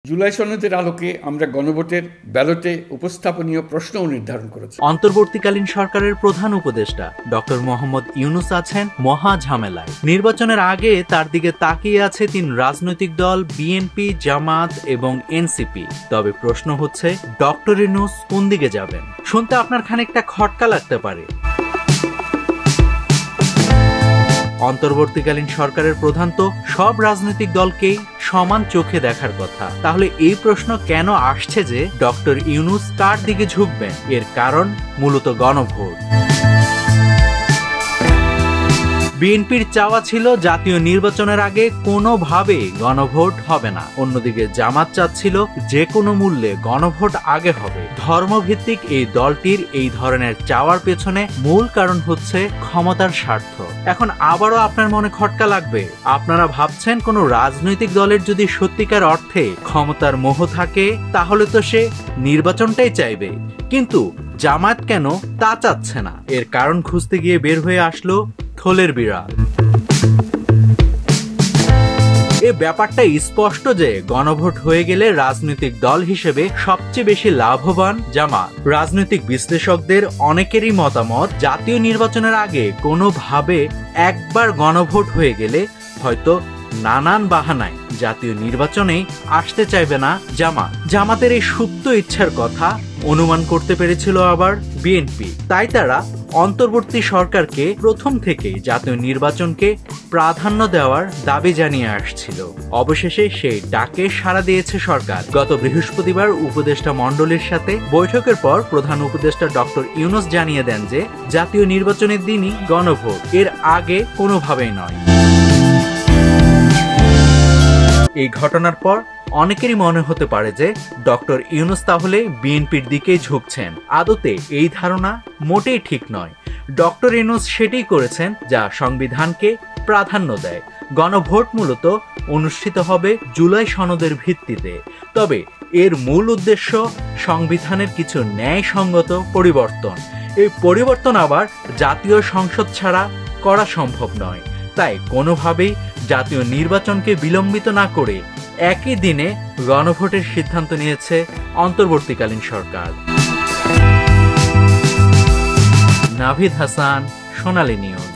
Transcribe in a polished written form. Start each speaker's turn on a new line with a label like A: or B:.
A: জুলাই সনদের আলোকে আমরা গণভোটের ব্যালটে উপস্থাপনীয় প্রশ্নও নির্ধারণ করেছি।
B: অন্তর্বর্তীকালীন সরকারের প্রধান উপদেষ্টা ডক্টর মোহাম্মদ ইউনূস আছেন মহা ঝামেলায়। নির্বাচনের আগে তার দিকে তাকিয়ে আছে 3 রাজনৈতিক দল বিএনপি, জামাত এবং এনসিপি। তবে প্রশ্ন হচ্ছে, ডক্টর ইউনূস কোন দিকে যাবেন? শুনতে আপনার খানিকটা খটকা লাগতে পারে। অন্তর্বর্তীকালীন সরকারের প্রধান তো সব রাজনৈতিক দলকেই সমান চোখে দেখার কথা। তাহলে এই প্রশ্ন কেন আসছে যে ডক্টর ইউনূস কার দিকে ঝুঁকবেন? এর কারণ মূলত গণভোট। বিএনপির চাওয়া ছিল জাতীয় নির্বাচনের আগে কোনোভাবে গণভোট হবে না। অন্যদিকে জামাত চাচ্ছিল যে কোনো মূল্যে গণভোট আগে হবে। ধর্মভিত্তিক এই দলটির এই ধরনের চাওয়ার পেছনে মূল কারণ হচ্ছে ক্ষমতার স্বার্থ। এখন আবারও আপনার মনে খটকা লাগবে। আপনারা ভাবছেন কোনো রাজনৈতিক দলের যদি সত্যিকার অর্থে ক্ষমতার মোহ থাকে তাহলে তো সে নির্বাচনটাই চাইবে, কিন্তু জামাত কেন তা চাচ্ছে না? এর কারণ খুঁজতে গিয়ে বের হয়ে আসলো থলের বিড়াল। এই ব্যাপারটা স্পষ্ট যে গণভোট হয়ে গেলে রাজনৈতিক দল হিসেবে সবচেয়ে বেশি লাভবান জামাত। রাজনৈতিক বিশ্লেষকদের অনেকেরই মতামত, জাতীয় নির্বাচনের আগে কোনোভাবে একবার গণভোট হয়ে গেলে হয়তো নানান বাহানায় জাতীয় নির্বাচনে আসতে চাইবে না জামাত। জামাতের এই সুপ্ত ইচ্ছার কথা অনুমান করতে পেরেছিল আবার বিএনপি। তাই তারা অন্তর্বর্তী সরকারকে প্রথম থেকেই জাতীয় নির্বাচনকে প্রাধান্য দেওয়ার দাবি জানিয়ে আসছিল। অবশেষে সেই ডাকে সাড়া দিয়েছে সরকার। গত বৃহস্পতিবার উপদেষ্টা মণ্ডলীর সাথে বৈঠকের পর প্রধান উপদেষ্টা ডক্টর ইউনূস জানিয়ে দেন যে জাতীয় নির্বাচনের দিনই গণভোট, এর আগে কোনোভাবেই নয়। এই ঘটনার পর অনেকেরই মনে হতে পারে যে ডক্টর ইউনূস তাহলে বিএনপির দিকেই ঝুঁকছেন। আদতে এই ধারণা মোটেই ঠিক নয়। ডক্টর ইউনূস সেটাই করেছেন যা সংবিধানকে প্রাধান্য দেয়। গণভোট মূলত অনুষ্ঠিত হবে জুলাই সনদের ভিত্তিতে। তবে এর মূল উদ্দেশ্য সংবিধানের কিছু ন্যায়সঙ্গত পরিবর্তন। এই পরিবর্তন আবার জাতীয় সংসদ ছাড়া করা সম্ভব নয়। তাই কোনোভাবেই জাতীয় নির্বাচনকে বিলম্বিত না করে একই দিনে গণভোটের সিদ্ধান্ত নিয়েছে অন্তর্বর্তীকালীন সরকার। নাভিদ হাসান, সোনালী নিউজ।